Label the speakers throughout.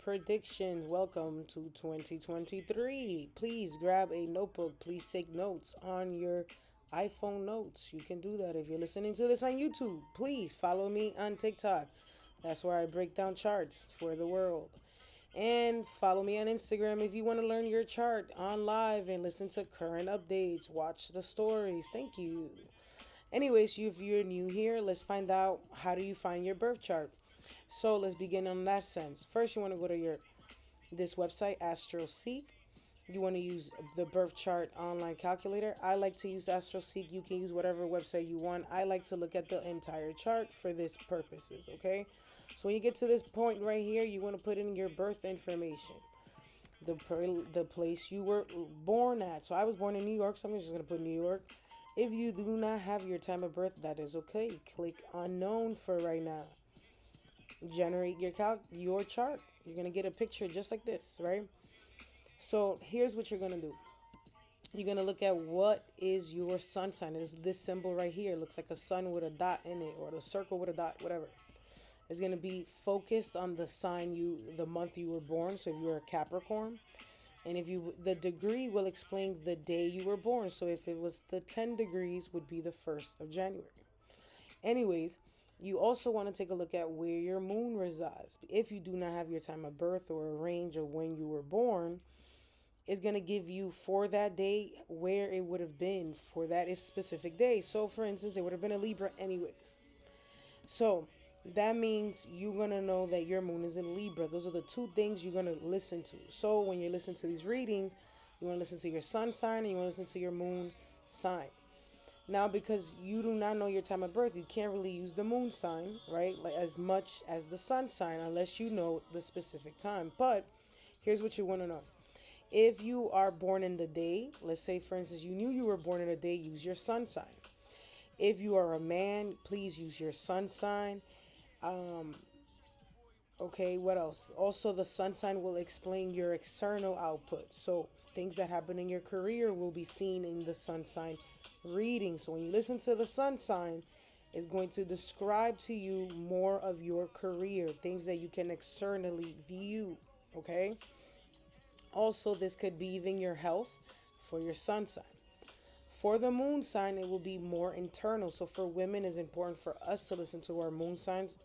Speaker 1: predictions. Welcome to 2023. Please grab a notebook. Please take notes on your iPhone notes. You can do that if you're listening to this on YouTube. Please follow me on TikTok. That's where I break down charts for the world. And follow me on Instagram if you want to learn your chart on live and listen to current updates. Watch the stories. Thank you. Anyways, if you're new here, let's find out how do you find your birth chart. So let's begin on that sense. First, you want to go to your this website, AstroSeek. You want to use the birth chart online calculator. I like to use AstroSeek. You can use whatever website you want. I like to look at the entire chart for this purposes, okay? So when you get to this point right here, you want to put in your birth information. The place you were born at. So I was born in New York, so I'm just going to put New York. If you do not have your time of birth, that is okay. Click unknown for right now. Generate your chart. You're going to get a picture just like this, right? So here's what you're going to do. You're going to look at what is your sun sign. It's this symbol right here. It looks like a sun with a dot in it, or the circle with a dot, whatever. It's going to be focused on the sign the month you were born. So if you're a Capricorn, and the degree will explain the day you were born. So if it was the 10 degrees, would be the 1st of January. Anyways, you also want to take a look at where your moon resides. If you do not have your time of birth or a range of when you were born, it's going to give you for that day where it would have been for that specific day. So for instance, it would have been a Libra anyways. So that means you're going to know that your moon is in Libra. Those are the two things you're going to listen to. So when you listen to these readings, you want to listen to your sun sign and you want to listen to your moon sign. Now, because you do not know your time of birth, you can't really use the moon sign, right? Like as much as the sun sign, unless you know the specific time. But here's what you want to know. If you are born in the day, let's say, for instance, you knew you were born in a day, use your sun sign. If you are a man, please use your sun sign. Okay, what else? Also, the sun sign will explain your external output. So things that happen in your career will be seen in the sun sign reading. So when you listen to the sun sign, it's going to describe to you more of your career, things that you can externally view, okay? Also, this could be even your health for your sun sign. For the moon sign, it will be more internal. So for women, it's important for us to listen to our moon signs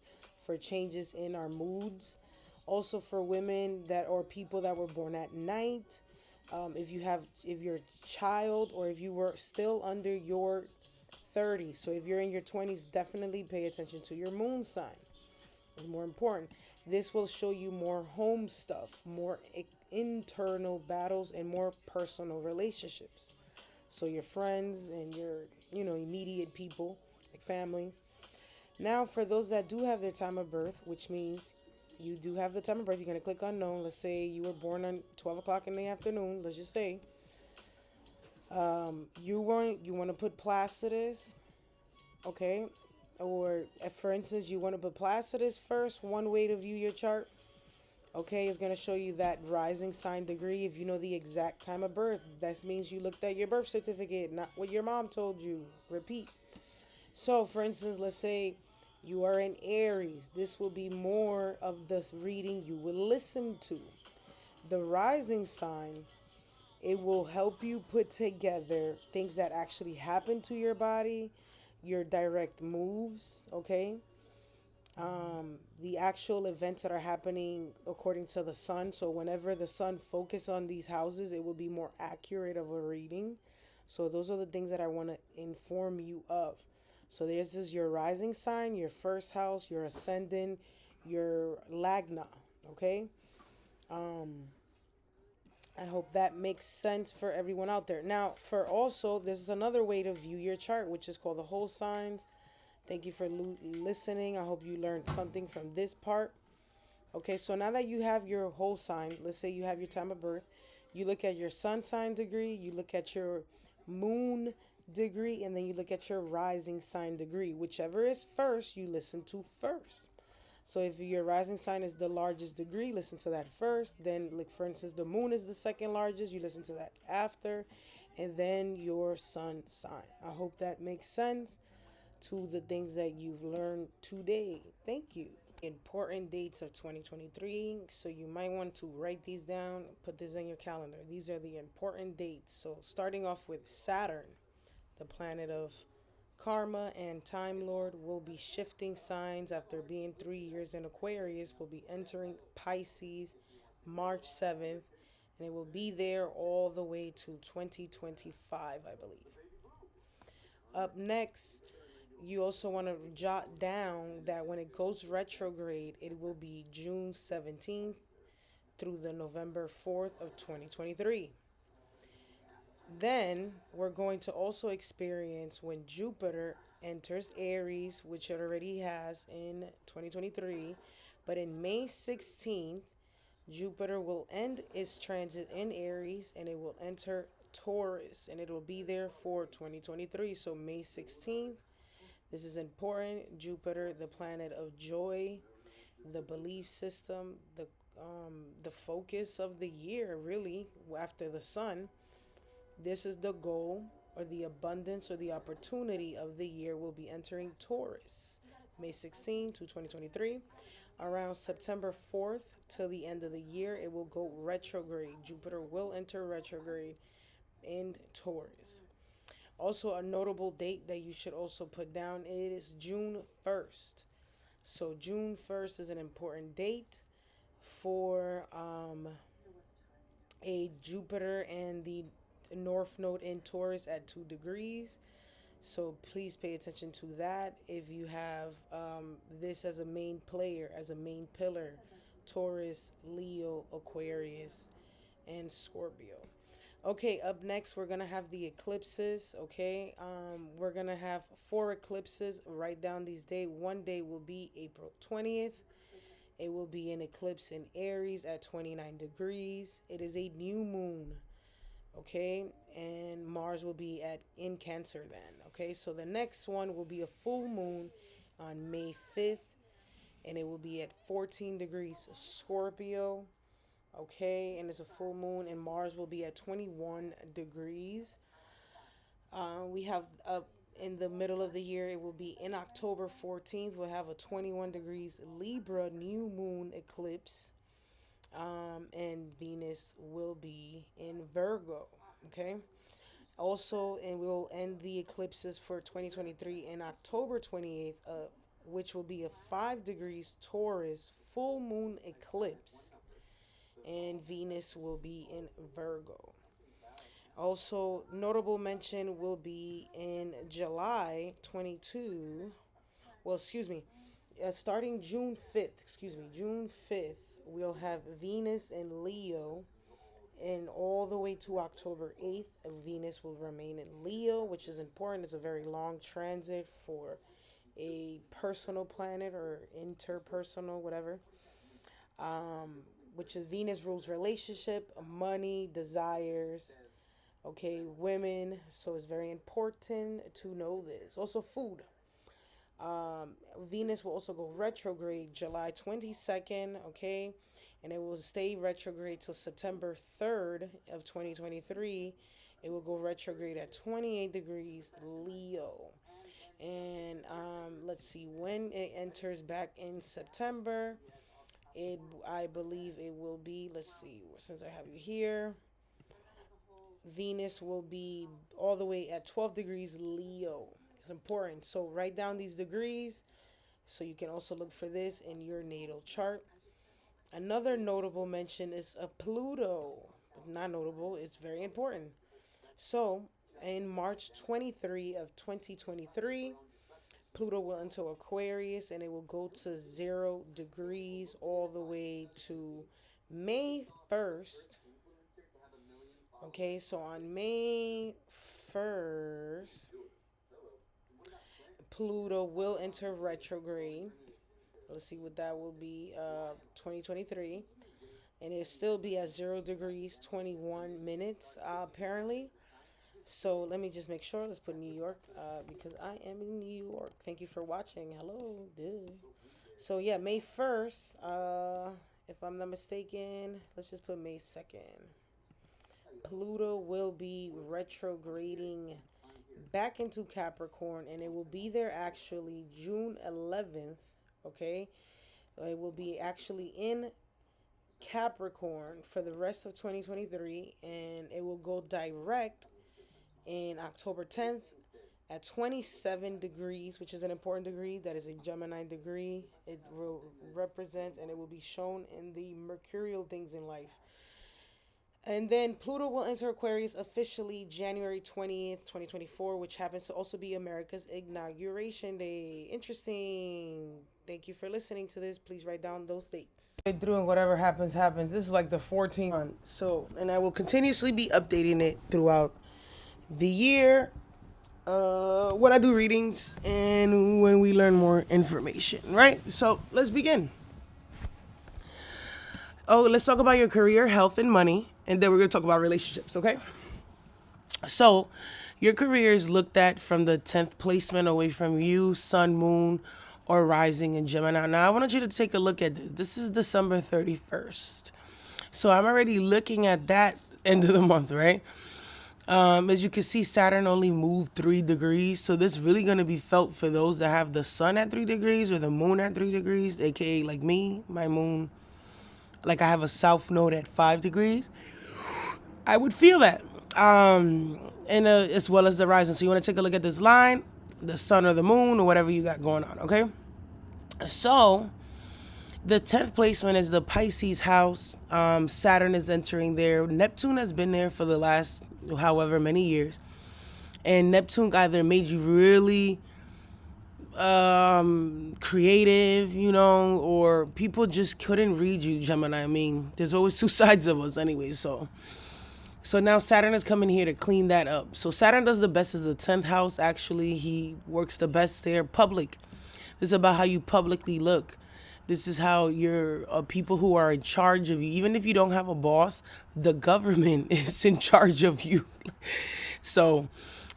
Speaker 1: for changes in our moods. Also for women that or people that were born at night, if you're a child or if you were still under your 30s. So if you're in your 20s, definitely pay attention to your moon sign. It's more important. This will show you more home stuff, more internal battles, and more personal relationships. So your friends and your, immediate people, like family. Now, for those that do have their time of birth, which means you do have the time of birth, you're going to click unknown. Let's say you were born on 12 o'clock in the afternoon. Let's just say you want to put Placidus, okay? Or for instance, you want to put Placidus first. One way to view your chart, okay, is going to show you that rising sign degree. If you know the exact time of birth, that means you looked at your birth certificate, not what your mom told you. Repeat. So, for instance, let's say you are in Aries. This will be more of this reading you will listen to. The rising sign, it will help you put together things that actually happen to your body, your direct moves, okay? The actual events that are happening according to the sun. So whenever the sun focuses on these houses, it will be more accurate of a reading. So those are the things that I want to inform you of. So this is your rising sign, your first house, your ascendant, your lagna, okay? I hope that makes sense for everyone out there. Now, this is another way to view your chart, which is called the whole signs. Thank you for listening. I hope you learned something from this part. Okay, so now that you have your whole sign, let's say you have your time of birth, you look at your sun sign degree, you look at your moon degree, and then you look at your rising sign degree. Whichever is first, you listen to first. So if your rising sign is the largest degree, listen to that first. Then, like for instance, the moon is the second largest, you listen to that after, and then your sun sign. I hope that makes sense to the things that you've learned today. Thank you. Important dates of 2023. So you might want to write these down, put this in your calendar. These are the important dates. So starting off with Saturn, the planet of karma and time lord, will be shifting signs after being 3 years in Aquarius, will be entering Pisces March 7th, and it will be there all the way to 2025, I believe. Up next, you also want to jot down that when it goes retrograde, it will be June 17th through the November 4th of 2023. Then we're going to also experience when Jupiter enters Aries, which it already has in 2023. But in May 16th, Jupiter will end its transit in Aries and it will enter Taurus, and it will be there for 2023. So May 16th, this is important. Jupiter, the planet of joy, the belief system, the focus of the year, really, after the sun. This is the goal or the abundance or the opportunity of the year will be entering Taurus. May 16 to 2023. Around September 4th till the end of the year, it will go retrograde. Jupiter will enter retrograde in Taurus. Also, a notable date that you should also put down, it is June 1st. So June 1st is an important date for a Jupiter and the North Node in Taurus at 2 degrees. So please pay attention to that. If you have this as a main player, as a main pillar, Taurus, Leo, Aquarius, and Scorpio. Okay, up next, we're going to have the eclipses. Okay, we're going to have 4 eclipses. Write down these days. One day will be April 20th. It will be an eclipse in Aries at 29 degrees. It is a new moon. Okay, and Mars will be at in Cancer then. Okay, so the next one will be a full moon on May 5th, and it will be at 14 degrees Scorpio. Okay, and it's a full moon, and Mars will be at 21 degrees. We have up in the middle of the year, it will be in October 14th. We'll have a 21 degrees Libra new moon eclipse. And Venus will be in Virgo. Okay. Also, and we'll end the eclipses for 2023 in October 28th, which will be a 5 degrees Taurus full moon eclipse, and Venus will be in Virgo. Also, notable mention will be in July 22. Well, excuse me, starting June 5th. Excuse me, June 5th. We'll have Venus in Leo, and all the way to October 8th, Venus will remain in Leo, which is important. It's a very long transit for a personal planet or interpersonal, whatever. Which is Venus rules relationship, money, desires, okay, women. So it's very important to know this. Also, food. Venus will also go retrograde July 22nd, okay, and it will stay retrograde till September 3rd of 2023. It will go retrograde at 28 degrees Leo. And let's see when it enters back in September. I believe it will be, let's see, since I have you here, Venus will be all the way at 12 degrees Leo. It's important. So write down these degrees so you can also look for this in your natal chart. Another notable mention is a Pluto. Not notable, it's very important. So in March 23 of 2023, Pluto will enter Aquarius, and it will go to 0 degrees all the way to May 1st. Okay, so on May 1st, Pluto will enter retrograde. Let's see what that will be, 2023. And it'll still be at 0 degrees, 21 minutes, apparently. So let me just make sure. Let's put New York, because I am in New York. Thank you for watching. Hello. Duh. So yeah, May 1st, if I'm not mistaken, let's just put May 2nd. Pluto will be retrograding back into Capricorn, and it will be there actually June 11th, okay? It will be actually in Capricorn for the rest of 2023, and it will go direct in October 10th at 27 degrees, which is an important degree. That is a Gemini degree. It will represent and it will be shown in the mercurial things in life. And then Pluto will enter Aquarius officially January 20th, 2024, which happens to also be America's inauguration day. Interesting. Thank you for listening to this. Please write down those dates. Through and whatever happens, happens. This is like the 14th month. So, and I will continuously be updating it throughout the year when I do readings and when we learn more information, right? So, let's begin. Oh, let's talk about your career, health, and money, and then we're going to talk about relationships, okay? So, your career is looked at from the 10th placement away from you, sun, moon, or rising in Gemini. Now, I want you to take a look at this. This is December 31st. So, I'm already looking at that end of the month, right? As you can see, Saturn only moved 3 degrees. So, this is really going to be felt for those that have the sun at 3 degrees or the moon at 3 degrees, aka like me, my moon. Like I have a south node at 5 degrees, I would feel that. And as well as the rising. So you want to take a look at this line, the sun or the moon or whatever you got going on, okay? So the 10th placement is the Pisces house. Saturn is entering there. Neptune has been there for the last however many years. And Neptune either made you really creative, or people just couldn't read you, Gemini. I mean, there's always two sides of us anyway. So now Saturn is coming here to clean that up. So Saturn does the best as the 10th house. Actually, he works the best there. Public. This is about how you publicly look. This is how you're people who are in charge of you. Even if you don't have a boss, the government is in charge of you. So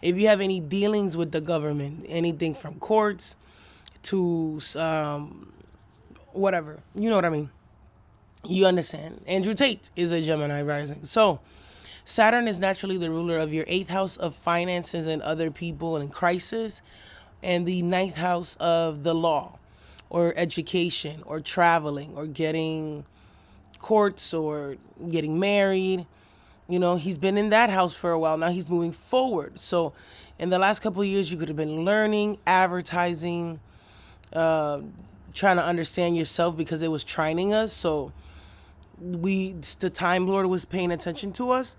Speaker 1: if you have any dealings with the government, anything from courts to whatever, you know what I mean? You understand. Andrew Tate is a Gemini rising. So Saturn is naturally the ruler of your 8th house of finances and other people in crisis, and the 9th house of the law or education or traveling or getting courts or getting married. He's been in that house for a while. Now he's moving forward. So in the last couple of years, you could have been learning, advertising, trying to understand yourself because it was trining us. So the Time Lord was paying attention to us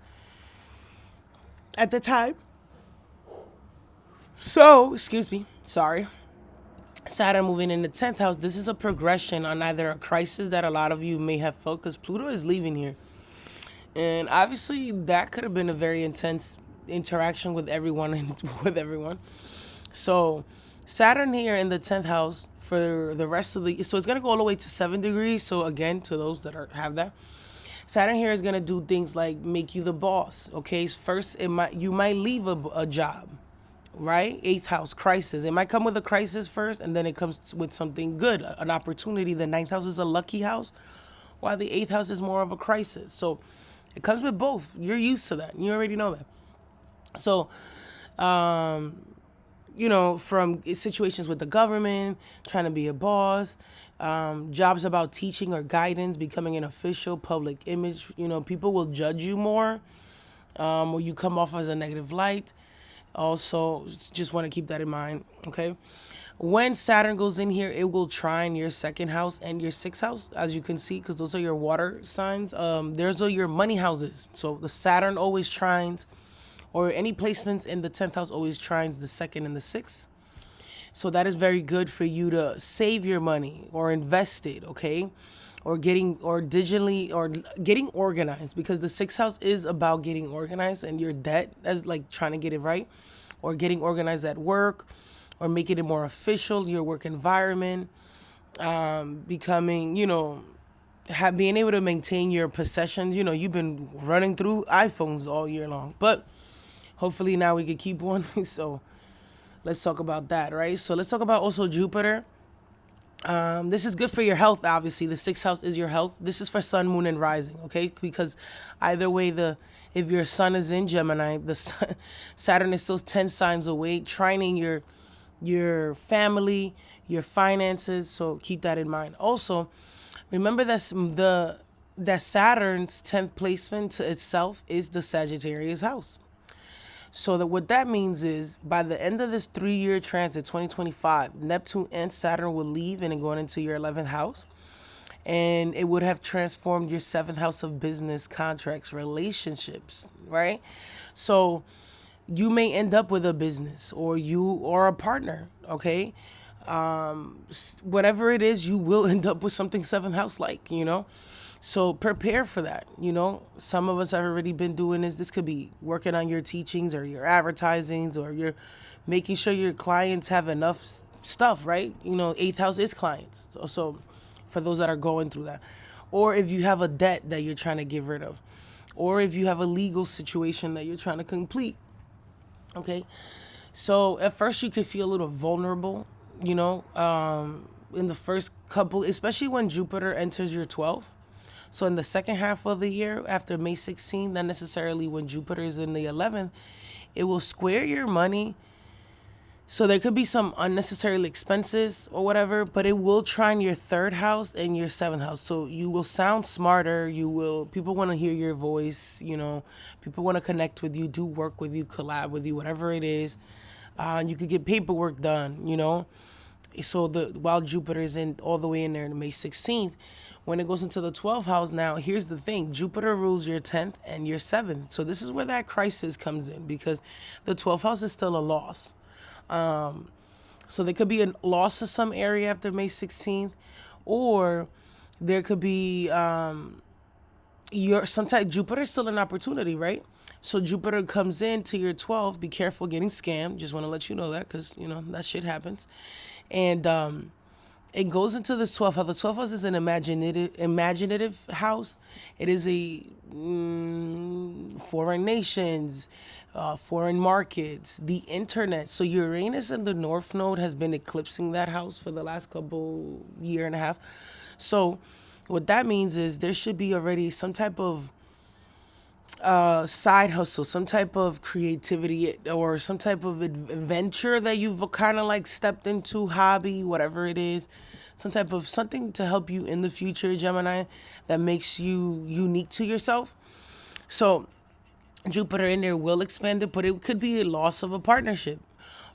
Speaker 1: at the time. So, excuse me, sorry. Saturn moving in the 10th house. This is a progression on either a crisis that a lot of you may have felt because Pluto is leaving here. And obviously that could have been a very intense interaction with everyone and with everyone. So Saturn here in the 10th house for the rest of so it's going to go all the way to 7 degrees. So again, to those that have that, Saturn here is going to do things like make you the boss. Okay. First, you might leave a job, right? 8th house crisis. It might come with a crisis first, and then it comes with something good, an opportunity. The 9th house is a lucky house, while the 8th house is more of a crisis. So it comes with both. You're used to that. You already know that. So, from situations with the government, trying to be a boss, jobs about teaching or guidance, becoming an official public image, people will judge you more, or you come off as a negative light. Also, just want to keep that in mind, okay? When Saturn goes in here, it will trine your 2nd house and your 6th house, as you can see, because those are your water signs. Those are your money houses. So the Saturn always trines, or any placements in the 10th house always trines the 2nd and the 6th. So that is very good for you to save your money or invest it, okay? Or getting organized, because the 6th house is about getting organized, and your debt is like trying to get it right, or getting organized at work, or making it more official, your work environment, becoming, being able to maintain your possessions. You've been running through iPhones all year long, but hopefully now we could keep one. So let's talk about that, right? So let's talk about also Jupiter. This is good for your health, obviously. The 6th house is your health. This is for sun, moon, and rising, okay? Because either way, if your sun is in Gemini, Saturn is still 10 signs away, trining your family, your finances. So keep that in mind. Also, remember that Saturn's 10th placement to itself is the Sagittarius house. So that what that means is by the end of this 3-year transit, 2025, Neptune and Saturn will leave and then going into your 11th house. And it would have transformed your 7th house of business, contracts, relationships, right? So you may end up with a business or a partner, okay? Whatever it is, you will end up with something 7th house like. So prepare for that. Some of us have already been doing this. This could be working on your teachings or your advertisings, or you're making sure your clients have enough stuff, right? 8th house is clients. So for those that are going through that, or if you have a debt that you're trying to get rid of, or if you have a legal situation that you're trying to complete. Okay. So at first you could feel a little vulnerable, in the first couple, especially when Jupiter enters your 12th. So in the second half of the year, after May 16th, not necessarily when Jupiter is in the 11th, it will square your money. So there could be some unnecessary expenses or whatever, but it will trine your 3rd house and your 7th house. So you will sound smarter. People want to hear your voice, people want to connect with you, do work with you, collab with you, whatever it is. You could get paperwork done. So while Jupiter is in all the way in there in May 16th, when it goes into the 12th house, now here's the thing: Jupiter rules your 10th and your 7th. So this is where that crisis comes in, because the 12th house is still a loss. So there could be a loss of some area after May 16th, or there could be Jupiter is still an opportunity, right? So Jupiter comes into your 12. Be careful getting scammed. Just want to let you know that, because that shit happens. And it goes into this 12th house. The 12th house is an imaginative house. It is a foreign nations, foreign markets, the internet. So Uranus in the North Node has been eclipsing that house for the last couple year and a half. So what that means is there should be already some type of side hustle, some type of creativity, or some type of adventure that you've kind of like stepped into, hobby, whatever it is, some type of something to help you in the future, Gemini, that makes you unique to yourself. So Jupiter in there will expand it, but it could be a loss of a partnership,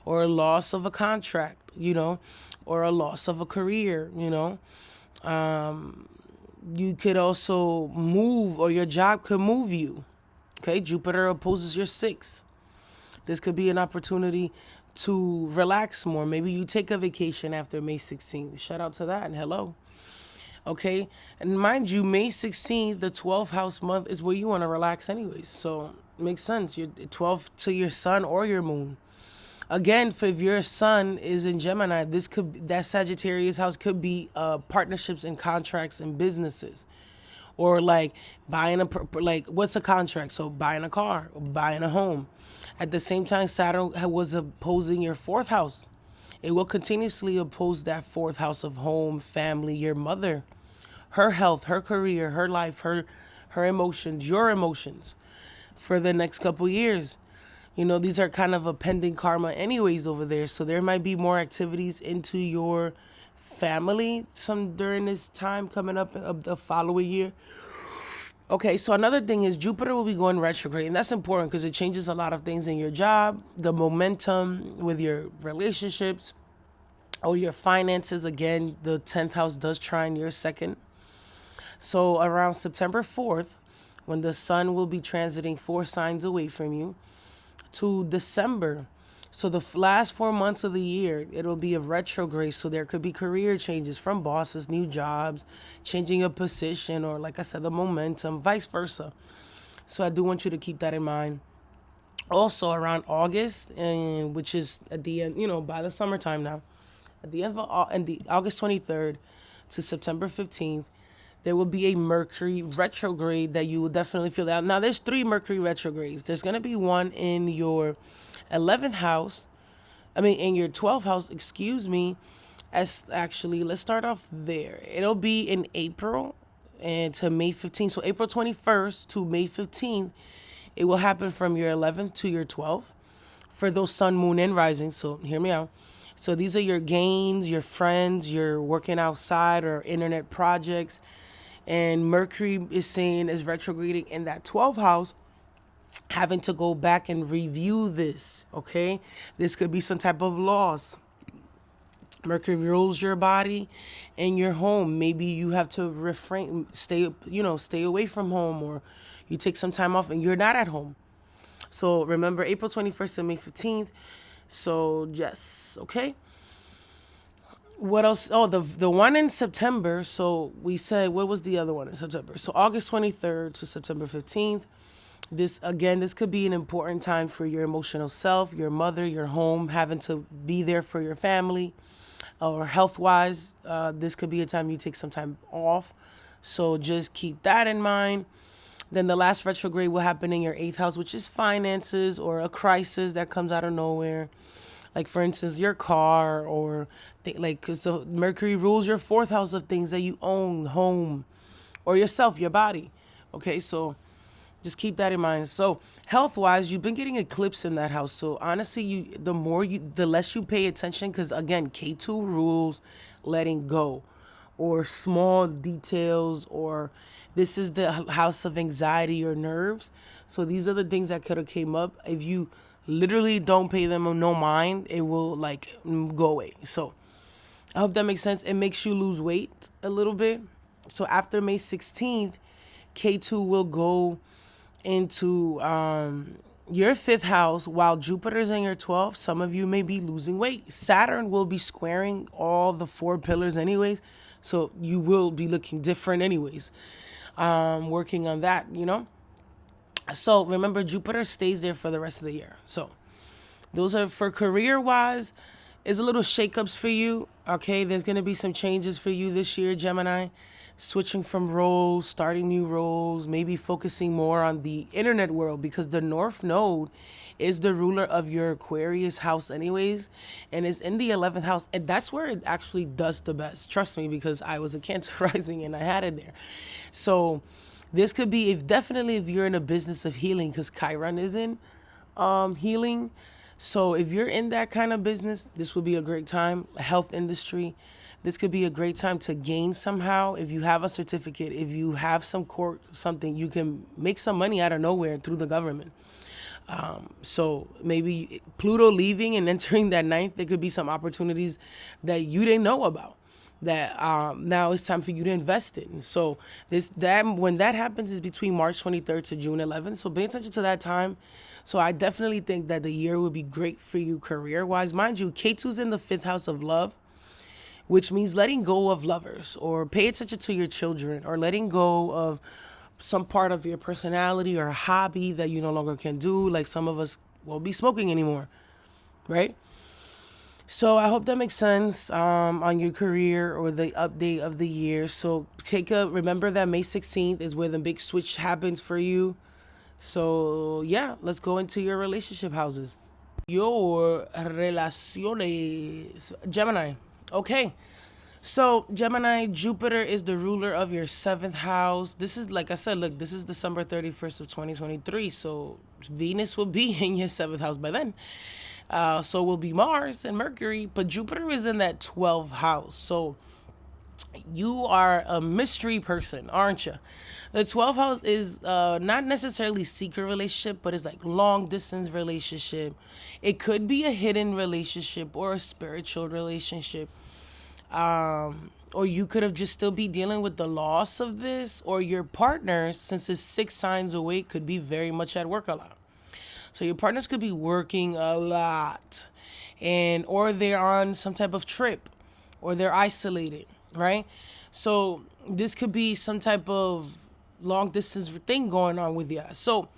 Speaker 1: or a loss of a contract, or a loss of a career. You could also move, or your job could move you. Okay, Jupiter opposes your 6th. This could be an opportunity to relax more. Maybe you take a vacation after May 16th. Shout out to that and hello. Okay, and mind you, May 16th, the 12th house month, is where you want to relax anyways. So it makes sense. You're 12 to your sun or your moon. Again, if your sun is in Gemini, that Sagittarius house could be partnerships and contracts and businesses, or like buying what's a contract? So buying a car, or buying a home. At the same time, Saturn was opposing your 4th house. It will continuously oppose that 4th house of home, family, your mother, her health, her career, her life, her emotions, your emotions, for the next couple years. These are kind of a pending karma anyways over there. So there might be more activities into your family during this time coming up of the following year. Okay, so another thing is Jupiter will be going retrograde, and that's important because it changes a lot of things in your job, the momentum with your relationships, or your finances. Again, the 10th house does trine your 2nd. So around September 4th, when the sun will be transiting 4 signs away from you, to December. So the last 4 months of the year, it'll be a retrograde. So there could be career changes from bosses, new jobs, changing a position, or like I said, the momentum, vice versa. So I do want you to keep that in mind. Also around August, and which is at the end, by the summertime now, at the end of the August 23rd to September 15th, there will be a Mercury retrograde that you will definitely feel that. Now, there's 3 Mercury retrogrades. There's going to be one in your 11th house. In your 12th house, let's start off there. It'll be in April and to May 15th. So April 21st to May 15th, it will happen from your 11th to your 12th for those sun, moon, and rising. So hear me out. So these are your gains, your friends, your working outside or internet projects. And Mercury is saying is retrograding in that 12th house, having to go back and review this, okay? This could be some type of loss. Mercury rules your body and your home. Maybe you have to stay away from home, or you take some time off and you're not at home. So remember April 21st and May 15th. So yes, okay. What else? Oh, the one in September. So we said, what was the other one in September? So August 23rd to September 15th. This could be an important time for your emotional self, your mother, your home, having to be there for your family, or health wise. This could be a time you take some time off. So just keep that in mind. Then the last retrograde will happen in your 8th house, which is finances or a crisis that comes out of nowhere. Like, for instance, your car, or because the Mercury rules your 4th house of things that you own, home, or yourself, your body. Okay, so just keep that in mind. So health wise, you've been getting eclipse in that house. So honestly, the less you pay attention, because again, K2 rules letting go, or small details, or this is the house of anxiety or nerves. So these are the things that could have came up. If you literally don't pay them no mind, it will go away. So I hope that makes sense. It makes you lose weight a little bit. So after May 16th, K2 will go into your 5th house while Jupiter's in your 12th. Some of you may be losing weight. Saturn will be squaring all the 4 pillars anyways. So you will be looking different anyways. Working on that, So remember, Jupiter stays there for the rest of the year. So those are for career wise. Is a little shakeups for you. Okay, there's going to be some changes for you this year, Gemini. Switching from roles, starting new roles, maybe focusing more on the internet world, because the North Node is the ruler of your Aquarius house anyways, and it's in the 11th house, and that's where it actually does the best. Trust me, because I was a Cancer rising and I had it there. So this could be, if you're in a business of healing, because Chiron is in healing. So if you're in that kind of business, this would be a great time. Health industry, this could be a great time to gain somehow. If you have a certificate, if you have some court, something, you can make some money out of nowhere through the government. So maybe Pluto leaving and entering that 9th, there could be some opportunities that you didn't know about, that now it's time for you to invest in. So when that happens is between March 23rd to June 11th. So pay attention to that time. So I definitely think that the year will be great for you career-wise. Mind you, K2's in the 5th house of love, which means letting go of lovers, or pay attention to your children, or letting go of some part of your personality or hobby that you no longer can do. Like some of us won't be smoking anymore, right? So I hope that makes sense on your career or the update of the year. So remember that May 16th is where the big switch happens for you. So yeah, let's go into your relationship houses. Your relaciones, Gemini. Okay. So Gemini, Jupiter is the ruler of your 7th house. This is, like I said, look, this is December 31st of 2023. So Venus will be in your 7th house by then. So will be Mars and Mercury, but Jupiter is in that 12th house. So you are a mystery person, aren't you? The 12th house is not necessarily secret relationship, but it's like long distance relationship. It could be a hidden relationship or a spiritual relationship. Or you could have just still be dealing with the loss of this, or your partner, since it's 6 signs away, could be very much at work a lot. So your partners could be working a lot, or they're on some type of trip, or they're isolated, right? So this could be some type of long distance thing going on with you. So,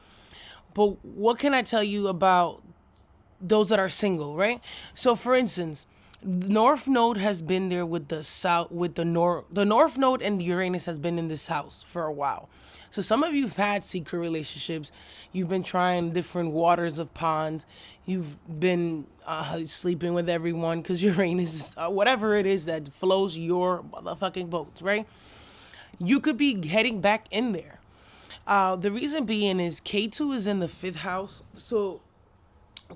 Speaker 1: but what can I tell you about those that are single, right? So for instance, North Node has been there with the South, with the North Node and Uranus has been in this house for a while. So some of you've had secret relationships. You've been trying different waters of ponds. You've been sleeping with everyone because Uranus is whatever it is that flows your motherfucking boats, right? You could be heading back in there. The reason being is K2 is in the 5th house. So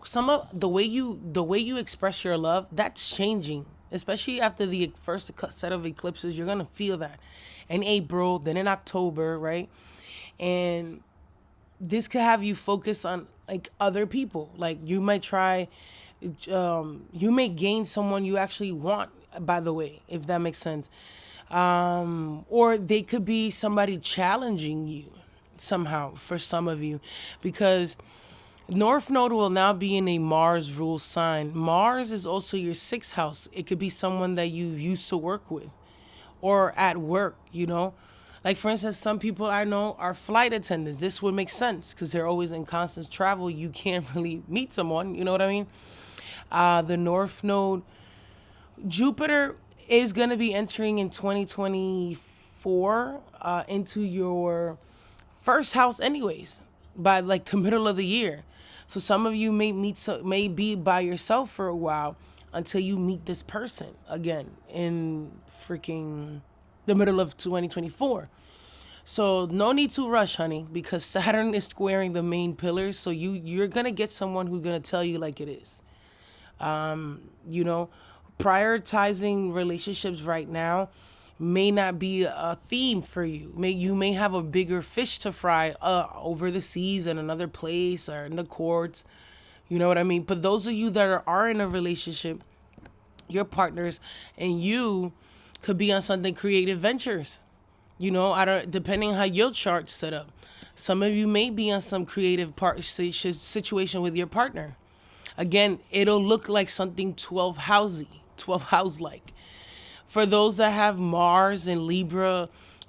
Speaker 1: some of the way you express your love, that's changing, especially after the first set of eclipses. You're gonna feel that in April, then in October, right? And this could have you focus on like other people. Like you might try, you may gain someone you actually want, by the way, if that makes sense. Or they could be somebody challenging you somehow for some of you, because North Node will now be in a Mars rule sign. Mars is also your sixth house. It could be someone that you used to work with or at work, you know? Like, for instance, some people I know are flight attendants. This would make sense because they're always in constant travel. You can't really meet someone, you know what I mean? The North Node, Jupiter is going to be entering in 2024 into your first house, anyways, by like the middle of the year. So some of you may be by yourself for a while until you meet this person again in freaking the middle of 2024. So no need to rush, honey, because Saturn is squaring the main pillars. So you're gonna get someone who's gonna tell you like it is. You know, prioritizing relationships right now may not be a theme for you. You may have a bigger fish to fry over the seas in another place or in the courts. You know what I mean? But those of you that are in a relationship, your partners and you could be on something creative ventures. You know, I don't depending how your chart's set up. Some of you may be on some creative situation with your partner. Again, it'll look like something 12 house like. For those that have Mars and Libra,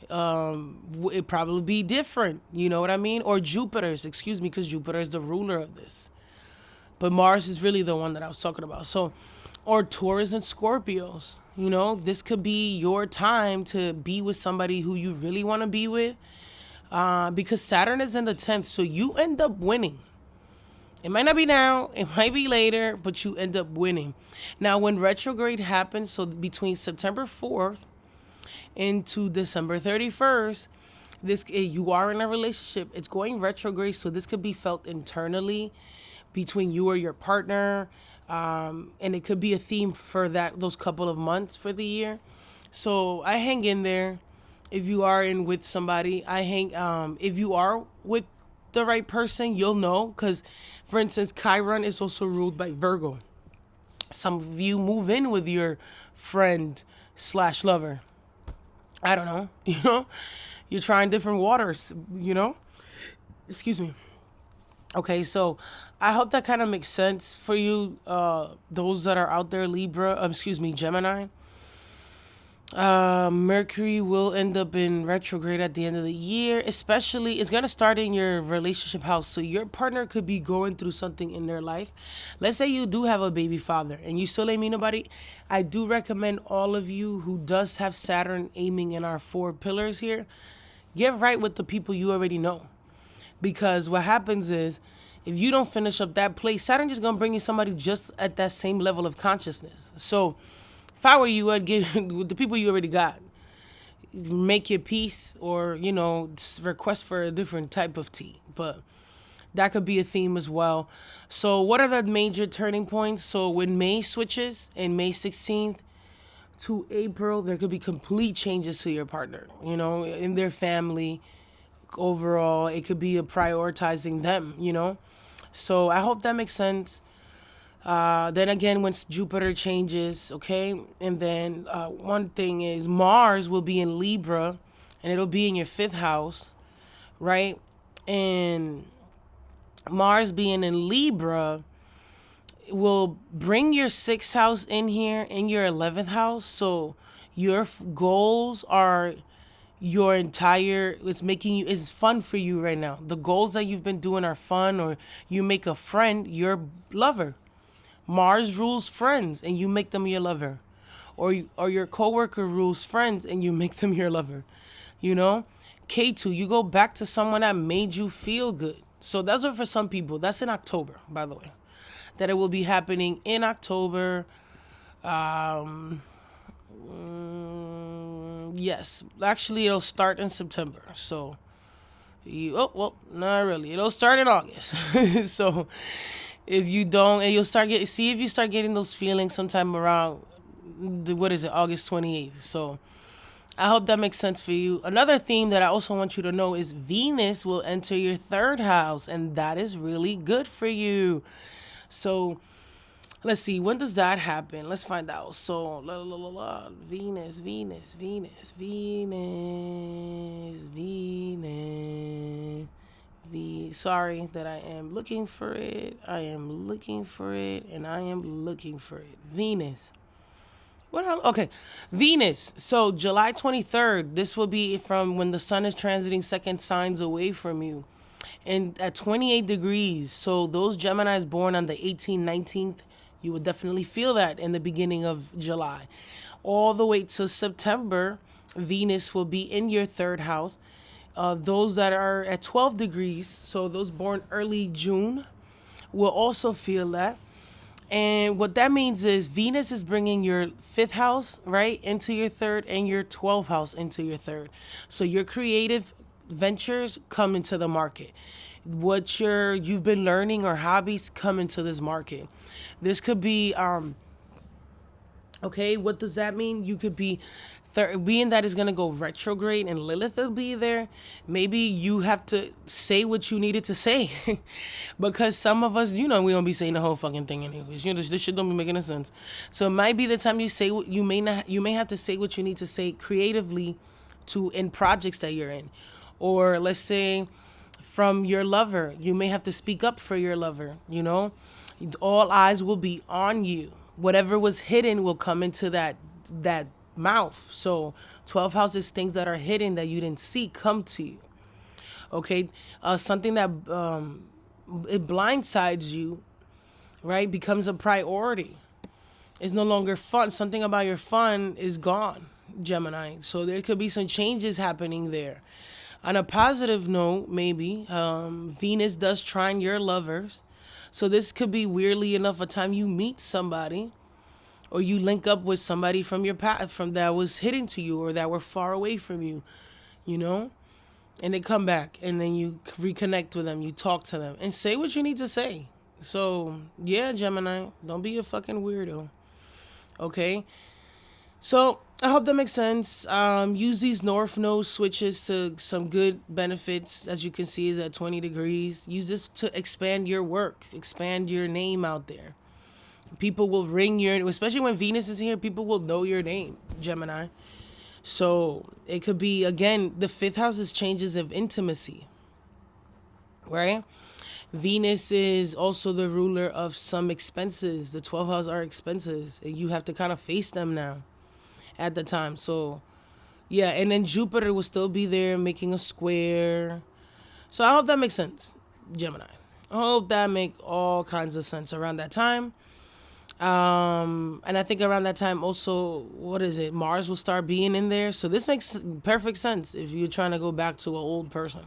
Speaker 1: it probably be different. You know what I mean? Or Jupiter's, excuse me, because Jupiter is the ruler of this. But Mars is really the one that I was talking about. So, or Taurus and Scorpios. You know, this could be your time to be with somebody who you really want to be with. Because Saturn is in the 10th, so you end up winning. It might not be now, it might be later, but you end up winning. Now, when retrograde happens, so between September 4th into December 31st, you are in a relationship. It's going retrograde, so this could be felt internally between you or your partner, and it could be a theme for those couple of months for the year. So I hang in there. If you are in with somebody, if you are with the right person, you'll know. Because, for instance, Chiron is also ruled by Virgo. Some of you move in with your friend slash lover. I don't know. You know, you're trying different waters. You know, excuse me. Okay, so I hope that kind of makes sense for you. Those that are out there, Gemini. Mercury will end up in retrograde at the end of the year. Especially, it's going to start in your relationship house. So your partner could be going through something in their life. Let's say you do have a baby father and you still ain't meet nobody. I do recommend all of you who does have Saturn aiming in our 4 pillars here, get right with the people you already know. Because what happens is, if you don't finish up that place, Saturn just going to bring you somebody just at that same level of consciousness. So if I were you, I'd get the people you already got. Make your peace, or, you know, request for a different type of tea. But that could be a theme as well. So what are the major turning points? So when May switches, in May 16th to April, there could be complete changes to your partner, you know, in their family. Overall, it could be a prioritizing them, you know. So I hope that makes sense. Then again, once Jupiter changes, okay, and then one thing is Mars will be in Libra, and it'll be in your 5th house, right? And Mars being in Libra will bring your 6th house in here, in your 11th house. So your goals are it's fun for you right now. The goals that you've been doing are fun, or you make a friend your lover. Mars rules friends and you make them your lover. Or your coworker rules friends and you make them your lover. You know? K2, you go back to someone that made you feel good. So that's what for some people. That's in October, by the way. That it will be happening in October. Yes, actually, it'll start in September. So, not really. It'll start in August. So, If you don't, and you'll start get see if you start getting those feelings sometime around what is it, August 28th. So I hope that makes sense for you. Another theme that I also want you to know is Venus will enter your third house, and that is really good for you. So let's see, when does that happen? Let's find out. So, Venus, Venus, Venus, Venus, Venus. Sorry that I am looking for it. I am looking for it, and I am looking for it. Venus. Okay, Venus. So July 23rd, this will be from when the sun is transiting second signs away from you. And at 28 degrees, so those Geminis born on the 18th, 19th, you will definitely feel that in the beginning of July. All the way to September, Venus will be in your third house. Those that are at 12 degrees, so those born early June, will also feel that. And what that means is Venus is bringing your fifth house, right, into your third, and your 12th house into your third. So your creative ventures come into the market. What you've been learning or hobbies come into this market. This could be okay, what does that mean? You could be being that is going to go retrograde and Lilith will be there. Maybe you have to say what you needed to say because some of us, we don't be saying the whole fucking thing anyways. This shit don't be making any sense. So it might be the time you say what you may have to say what you need to say creatively in projects that you're in. Or let's say from your lover, you may have to speak up for your lover, all eyes will be on you. Whatever was hidden will come into that mouth. So 12 houses, things that are hidden that you didn't see come to you. Okay, something that it blindsides you, right, becomes a priority. It's no longer fun. Something about your fun is gone, Gemini. So there could be some changes happening there. On a positive note, maybe Venus does trine your lovers. So this could be, weirdly enough, a time you meet somebody or you link up with somebody from your past, from that was hidden to you or that were far away from you, and they come back and then you reconnect with them, you talk to them and say what you need to say. So yeah, Gemini, don't be a fucking weirdo. Okay. So I hope that makes sense. Use these North Node switches to some good benefits. As you can see, is at 20 degrees. Use this to expand your work, expand your name out there. People will ring especially when Venus is here, people will know your name, Gemini. So it could be, again, the fifth house is changes of intimacy, right? Venus is also the ruler of some expenses. The 12th house are expenses. And you have to kind of face them now at the time. So yeah, and then Jupiter will still be there making a square. So I hope that makes sense, Gemini. I hope that make all kinds of sense around that time. And I think around that time also, Mars will start being in there. So this makes perfect sense if you're trying to go back to an old person.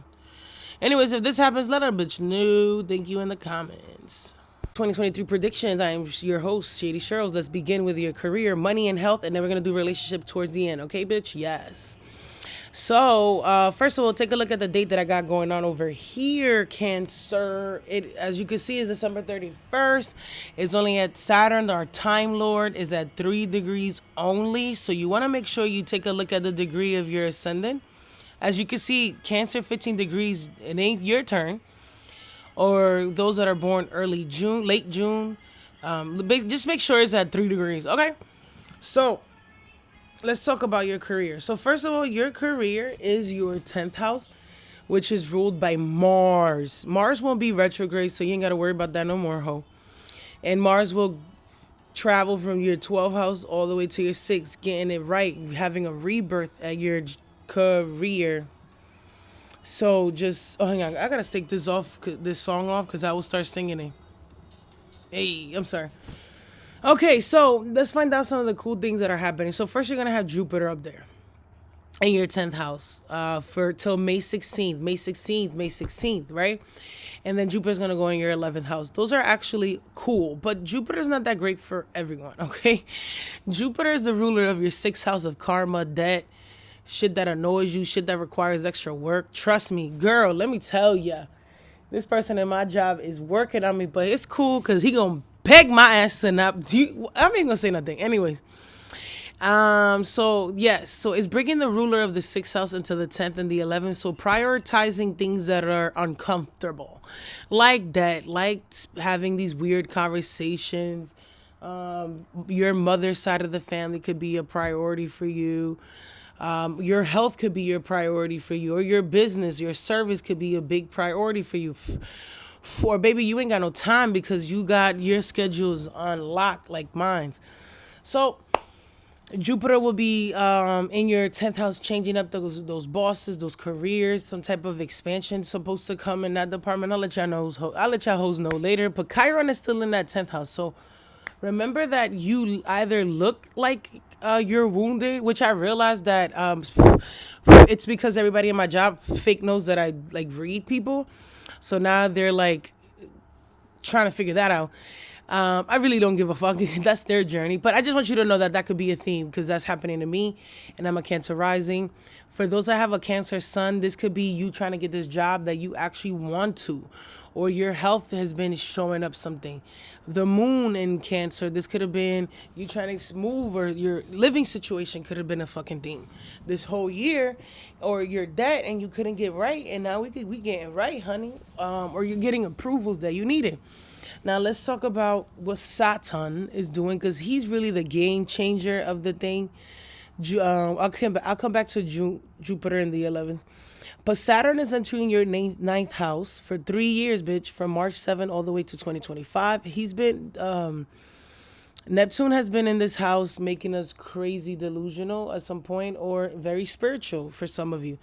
Speaker 1: Anyways, if this happens, let a bitch know. Thank you in the comments. 2023 predictions. I am your host, Shady Sherrills. Let's begin with your career, money, and health, and then we're going to do relationship towards the end. Okay, bitch? Yes. So, first of all, take a look at the date that I got going on over here, Cancer. It, as you can see, is December 31st. It's only at Saturn. Our Time Lord is at 3 degrees only. So you want to make sure you take a look at the degree of your ascendant. As you can see, Cancer 15 degrees, it ain't your turn. Or those that are born early June, late June. Just make sure it's at 3 degrees. Okay? So let's talk about your career. So first of all, your career is your 10th house, which is ruled by Mars. Mars won't be retrograde, so you ain't got to worry about that no more, ho. And Mars will travel from your 12th house all the way to your 6th, getting it right, having a rebirth at your career. So just, hang on, I got to take this song off because I will start singing it. Hey, I'm sorry. Okay, so let's find out some of the cool things that are happening. So first you're going to have Jupiter up there in your 10th house for till May 16th, right? And then Jupiter's going to go in your 11th house. Those are actually cool, but Jupiter's not that great for everyone, okay? Jupiter is the ruler of your 6th house of karma, debt, shit that annoys you, shit that requires extra work. Trust me, girl, let me tell ya. This person in my job is working on me, but it's cool because he gonna peg my ass and up. I'm not even gonna say nothing. Anyways, so yes, so it's bringing the ruler of the sixth house into the 10th and the 11th. So prioritizing things that are uncomfortable, like that, like having these weird conversations. Your mother's side of the family could be a priority for you. Your health could be your priority for you, or your business, your service could be a big priority for you. Or baby, you ain't got no time because you got your schedules on lock like mine's. So Jupiter will be in your 10th house, changing up those bosses, those careers, some type of expansion supposed to come in that department. I'll let y'all hoes know later. But Chiron is still in that 10th house, so remember that you either look like you're wounded, which I realized that it's because everybody in my job fake knows that I like read people, so now they're like trying to figure that out. I really don't give a fuck. That's their journey. But I just want you to know that that could be a theme because that's happening to me. And I'm a Cancer rising. For those that have a Cancer sun, this could be you trying to get this job that you actually want to. Or your health has been showing up something. The moon in Cancer, this could have been you trying to move, or your living situation could have been a fucking thing this whole year. Or your debt and you couldn't get right. And now we getting right, honey. Or you're getting approvals that you needed. Now let's talk about what Saturn is doing because he's really the game changer of the thing. I'll come back to Jupiter in the 11th. But Saturn is entering your ninth house for 3 years, bitch, from March 7th all the way to 2025. He's been Neptune has been in this house making us crazy delusional at some point, or very spiritual for some of you.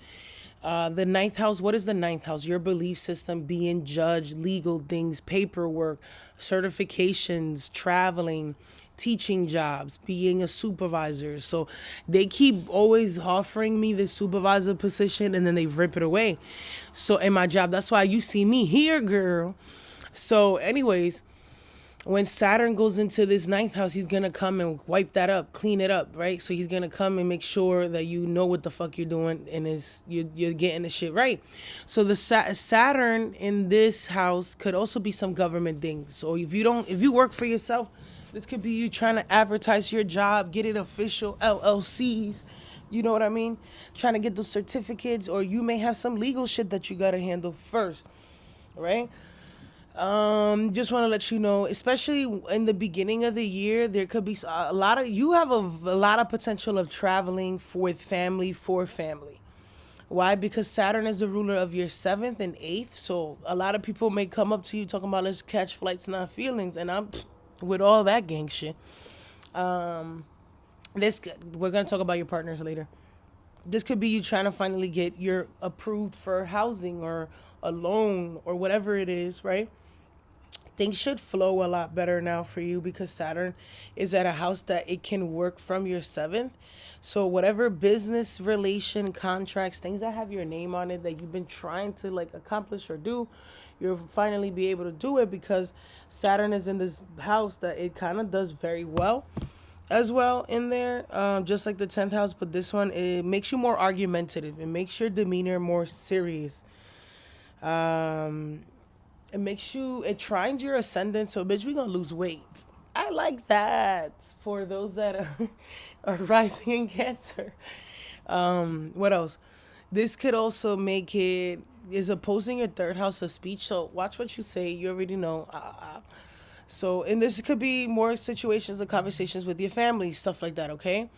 Speaker 1: The ninth house, what is the ninth house? Your belief system, being judged, legal things, paperwork, certifications, traveling, teaching jobs, being a supervisor. So they keep always offering me this supervisor position and then they rip it away. So in my job, that's why you see me here, girl. So anyways, when Saturn goes into this ninth house, he's gonna come and wipe that up, clean it up, right? So he's gonna come and make sure that you know what the fuck you're doing and you're getting the shit right. So the Saturn in this house could also be some government things. So if you work for yourself, this could be you trying to advertise your job, get it official LLCs. You know what I mean? Trying to get those certificates, or you may have some legal shit that you gotta handle first, right? Just want to let you know, especially in the beginning of the year, there could be a lot of you have a lot of potential of traveling with family, for family. Why? Because Saturn is the ruler of your seventh and eighth. So a lot of people may come up to you talking about let's catch flights, not feelings, and I'm with all that gang shit. This we're gonna talk about your partners later. This could be you trying to finally get your approved for housing or a loan or whatever it is, right? Things should flow a lot better now for you because Saturn is at a house that it can work from your seventh. So whatever business relation contracts, things that have your name on it that you've been trying to like accomplish or do, you'll finally be able to do it because Saturn is in this house that it kind of does very well as well in there, just like the 10th house. But this one, it makes you more argumentative. It makes your demeanor more serious. It trines your ascendant, so bitch, we gonna lose weight. I like that for those that are rising in Cancer. What else? This could also make it is opposing your third house of speech. So watch what you say. You already know. So, and this could be more situations of conversations with your family, stuff like that. Okay.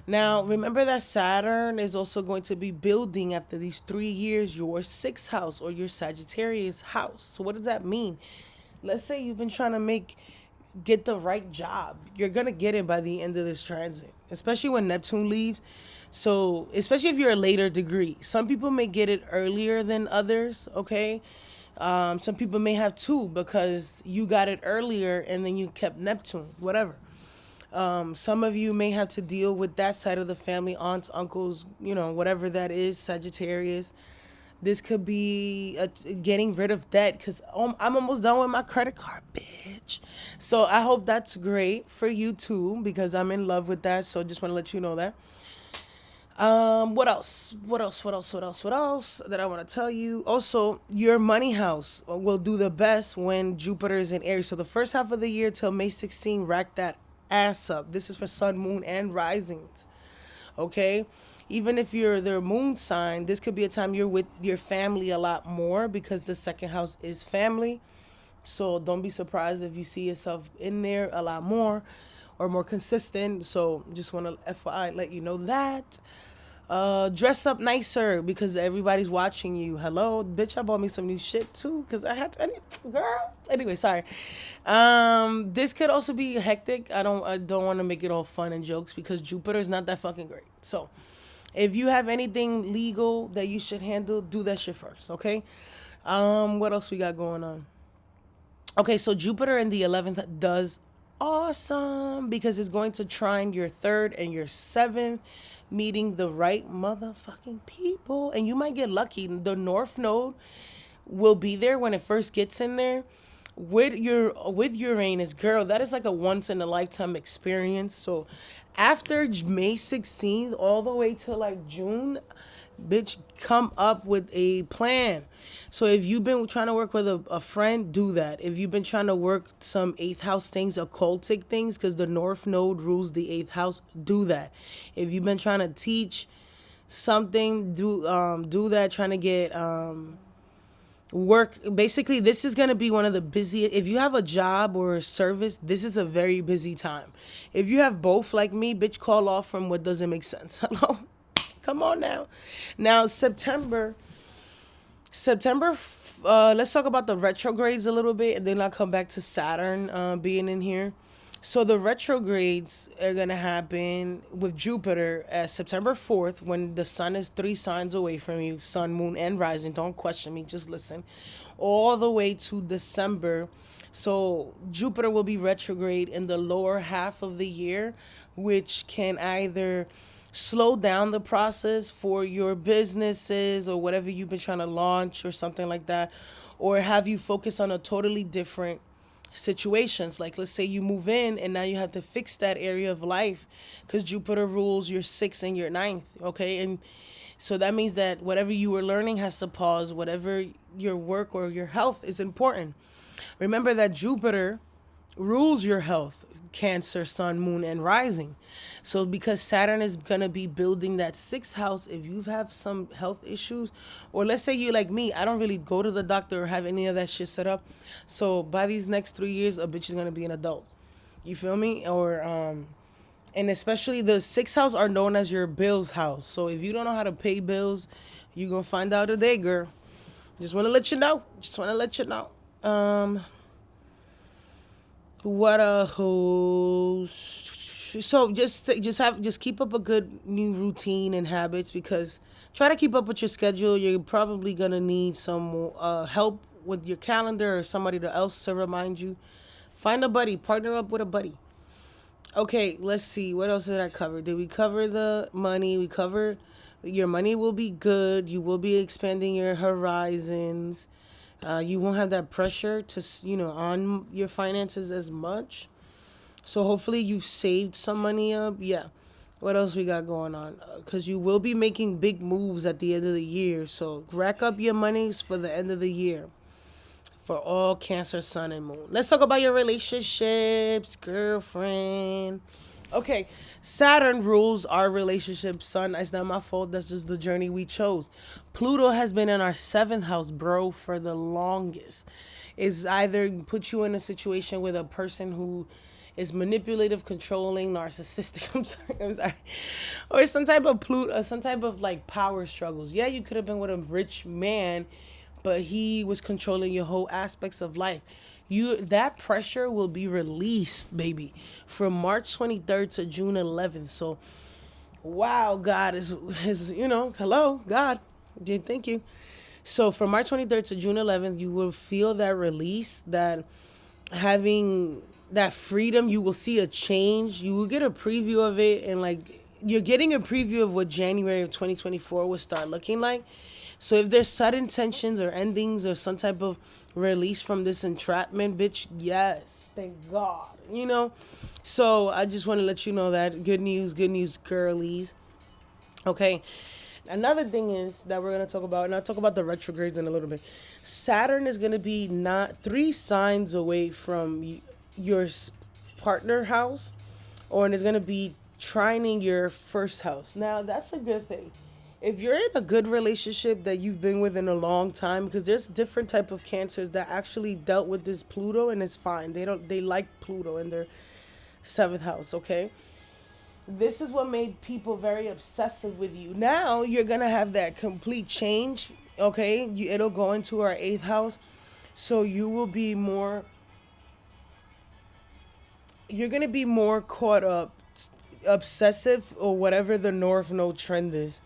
Speaker 1: Now, remember that Saturn is also going to be building after these 3 years your sixth house or your Sagittarius house. So what does that mean? Let's say you've been trying to get the right job. You're going to get it by the end of this transit, especially when Neptune leaves. So especially if you're a later degree, some people may get it earlier than others. Okay. Some people may have two because you got it earlier and then you kept Neptune, whatever. Some of you may have to deal with that side of the family, aunts, uncles, whatever that is, Sagittarius. This could be getting rid of debt because I'm almost done with my credit card, bitch. So I hope that's great for you too because I'm in love with that. So just want to let you know that. What else? What else? What else? What else? What else that I want to tell you? Also, your money house will do the best when Jupiter is in Aries. So the first half of the year till May 16, rack that ass up. This is for Sun, Moon, and risings. Okay? Even if you're their moon sign, this could be a time you're with your family a lot more because the second house is family. So don't be surprised if you see yourself in there a lot more or more consistent. So just want to FYI let you know that. Dress up nicer because everybody's watching you. Hello, bitch, I bought me some new shit too because I had to. Girl. Anyway, sorry. This could also be hectic. I don't want to make it all fun and jokes because Jupiter is not that fucking great. So, if you have anything legal that you should handle, do that shit first, okay? What else we got going on? Okay, so Jupiter in the 11th does awesome because it's going to trine your third and your seventh, meeting the right motherfucking people. And you might get lucky. The North Node will be there when it first gets in there with Uranus, girl. That is like a once in a lifetime experience. So after May 16th all the way to like June, bitch, come up with a plan. So if you've been trying to work with a friend, do that. If you've been trying to work some eighth house things, occultic things, because the North Node rules the eighth house, do that. If you've been trying to teach something, do that. Trying to get work. Basically, this is going to be one of the busiest. If you have a job or a service, this is a very busy time. If you have both like me, bitch, call off from what doesn't make sense. Hello. Come on now. Now, September, let's talk about the retrogrades a little bit, and then I'll come back to Saturn being in here. So the retrogrades are going to happen with Jupiter at September 4th when the sun is 3 signs away from you, sun, moon, and rising. Don't question me, just listen. All the way to December. So Jupiter will be retrograde in the lower half of the year, which can either slow down the process for your businesses or whatever you've been trying to launch or something like that, or have you focus on a totally different situations. Like, let's say you move in and now you have to fix that area of life because Jupiter rules your 6th and your 9th. Okay. And so that means that whatever you were learning has to pause. Whatever your work or your health is important. Remember that Jupiter rules your health, Cancer, Sun, Moon, and Rising. So because Saturn is going to be building that 6th house, if you have some health issues, or let's say you're like me, I don't really go to the doctor or have any of that shit set up. So by these next 3 years, a bitch is going to be an adult. You feel me? Or, and especially the 6th house are known as your bills house. So if you don't know how to pay bills, you're going to find out today, girl. Just want to let you know. What a host. So just keep up a good new routine and habits, because try to keep up with your schedule. You're probably gonna need some help with your calendar or somebody else to remind you. Find a buddy, partner up with a buddy. Okay, let's see. What else did I cover? Did we cover the money? We covered your money will be good. You will be expanding your horizons. You won't have that pressure to, on your finances as much. So hopefully you've saved some money up. Yeah. What else we got going on? Because you will be making big moves at the end of the year. So rack up your monies for the end of the year. For all Cancer, Sun, and Moon. Let's talk about your relationships, girlfriend. Okay, Saturn rules our relationship, son. It's not my fault. That's just the journey we chose. Pluto has been in our 7th house, bro, for the longest. It's either put you in a situation with a person who is manipulative, controlling, narcissistic. I'm sorry. Or some type of Pluto, some type of like power struggles. Yeah, you could have been with a rich man, but he was controlling your whole aspects of life. That pressure will be released, baby, from March 23rd to June 11th. So, wow, God is hello, God, thank you. So from March 23rd to June 11th, you will feel that release, that having that freedom. You will see a change. You will get a preview of it, and like you're getting a preview of what January of 2024 will start looking like. So if there's sudden tensions or endings or some type of release from this entrapment, bitch, yes, thank God, So I just want to let you know that good news, girlies. Okay. Another thing is that we're going to talk about, and I'll talk about the retrogrades in a little bit. Saturn is going to be not 3 signs away from your partner house, or and it's going to be trining your first house. Now, that's a good thing. If you're in a good relationship that you've been with in a long time, because there's different type of cancers that actually dealt with this Pluto, and it's fine. They like Pluto in their seventh house, okay? This is what made people very obsessive with you. Now you're gonna have that complete change. Okay, it'll go into our eighth house, so you will be more. You're gonna be more caught up, obsessive, or whatever the North Node trend is,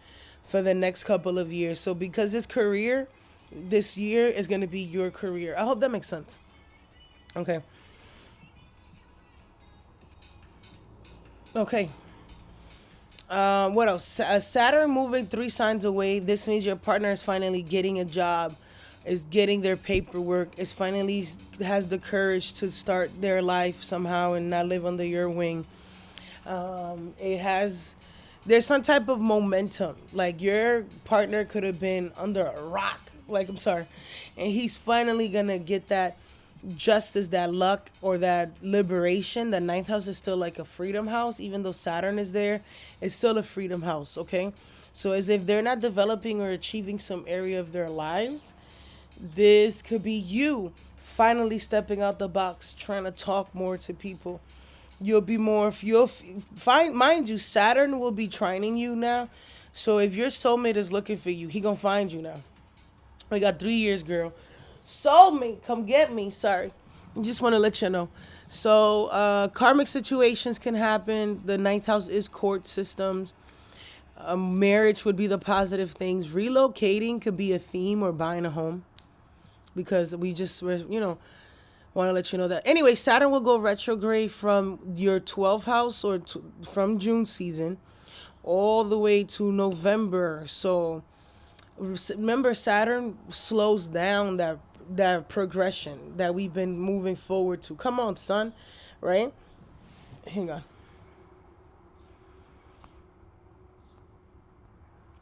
Speaker 1: for the next couple of years. So because his career, this year is gonna be your career. I hope that makes sense. Okay. Okay. What else? Saturn moving 3 signs away. This means your partner is finally getting a job, is getting their paperwork, is finally has the courage to start their life somehow and not live under your wing. It has. There's some type of momentum. Like your partner could have been under a rock. Like I'm sorry, and he's finally gonna get that justice, that luck, or that liberation. The ninth house is still like a freedom house, even though Saturn is there. It's still a freedom house, okay? So as if they're not developing or achieving some area of their lives, this could be you finally stepping out the box, trying to talk more to people. You'll be more. Find, mind you, Saturn will be trining you now. So if your soulmate is looking for you, he gonna find you now. We got 3 years, girl. Soulmate, come get me. Sorry. Just want to let you know. So, karmic situations can happen. The ninth house is court systems. Marriage would be the positive things. Relocating could be a theme, or buying a home, because we just, want to let you know that. Anyway, Saturn will go retrograde from your 12th house, or from June season all the way to November. So remember, Saturn slows down that progression that we've been moving forward to. Come on, son, right? Hang on.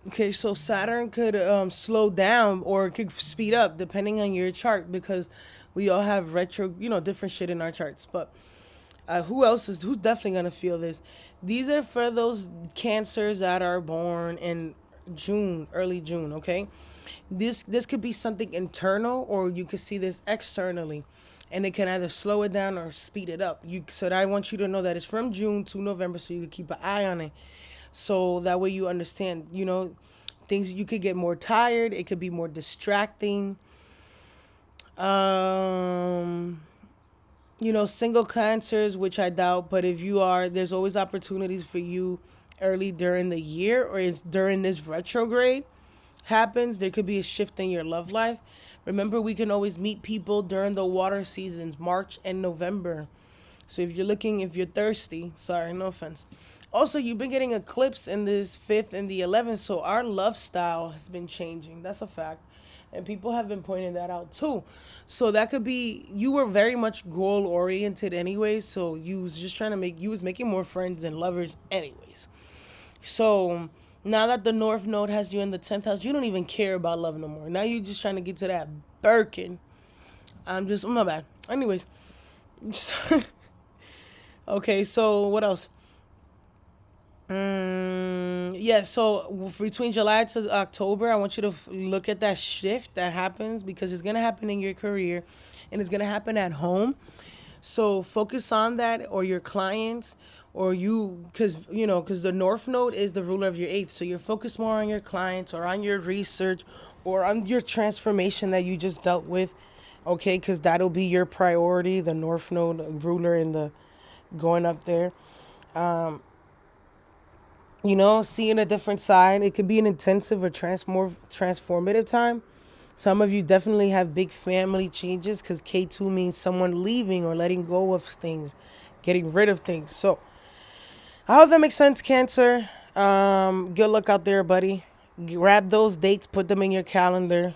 Speaker 1: Okay, so Saturn could slow down, or it could speed up depending on your chart, because we all have retro, different shit in our charts. But who's definitely gonna feel this? These are for those cancers that are born in June, early June. Okay, this could be something internal, or you could see this externally, and it can either slow it down or speed it up. I want you to know that it's from June to November, so you can keep an eye on it, so that way you understand. Things, you could get more tired. It could be more distracting. Um, single cancers, which I doubt, but if you are, there's always opportunities for you early during the year, or it's during this retrograde happens. There could be a shift in your love life. Remember, we can always meet people during the water seasons, March and November. So if you're thirsty, sorry, no offense. Also, you've been getting eclipse in this fifth and the 11th, so our love style has been changing. That's a fact. And people have been pointing that out too. So that could be, you were very much goal oriented anyways. So you was making more friends than lovers anyways. So now that the North Node has you in the 10th house, you don't even care about love no more. Now you're just trying to get to that Birkin. I'm not bad. Anyways. Okay, so what else? Yeah, so between July to October, I want you to look at that shift that happens, because it's going to happen in your career, and it's going to happen at home. So focus on that, or your clients, or you, because the North Node is the ruler of your eighth. So you're focused more on your clients, or on your research, or on your transformation that you just dealt with. Okay, because that'll be your priority, the North Node ruler in the going up there. Um, seeing a different side. It could be an intensive or transformative time. Some of you definitely have big family changes, because K2 means someone leaving or letting go of things, getting rid of things. So I hope that makes sense, Cancer. Good luck out there, buddy. Grab those dates, put them in your calendar,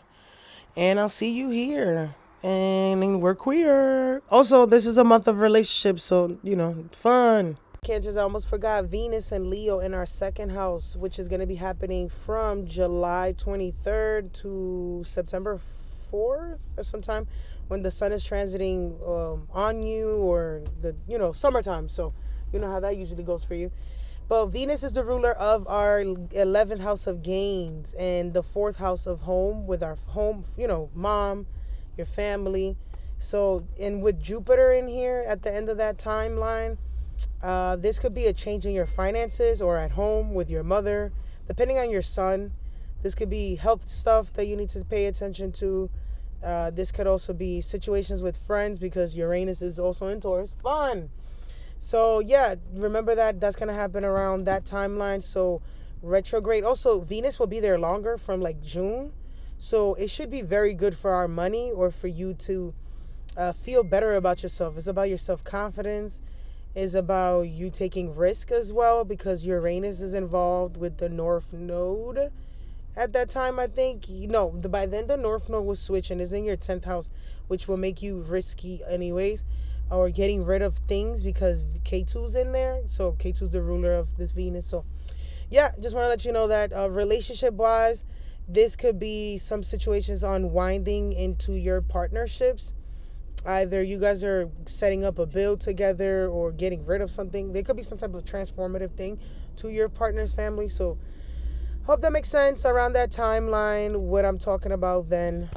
Speaker 1: and I'll see you here. And we're queer. Also, this is a month of relationships, so, fun. Cancers, I almost forgot Venus and Leo in our second house, which is going to be happening from July 23rd to September 4th or sometime when the sun is transiting on you, or the summertime. So you know how that usually goes for you. But Venus is the ruler of our 11th house of gains and the 4th house of home, with our home, mom, your family. So, and with Jupiter in here at the end of that timeline, this could be a change in your finances or at home with your mother, depending on your son. This could be health stuff that you need to pay attention to. This could also be situations with friends, because Uranus is also in Taurus. Fun. So yeah, remember that's going to happen around that timeline. So retrograde. Also, Venus will be there longer, from like June. So it should be very good for our money, or for you to feel better about yourself. It's about your self-confidence. It's about you taking risk as well, because Uranus is involved with the North Node at that time, I think. By then the North Node will switch and is in your 10th house, which will make you risky anyways, or getting rid of things, because K2's in there. So K2's the ruler of this Venus. So yeah, just want to let you know that relationship wise, this could be some situations unwinding into your partnerships. Either you guys are setting up a build together or getting rid of something. There could be some type of transformative thing to your partner's family. So hope that makes sense around that timeline, what I'm talking about then.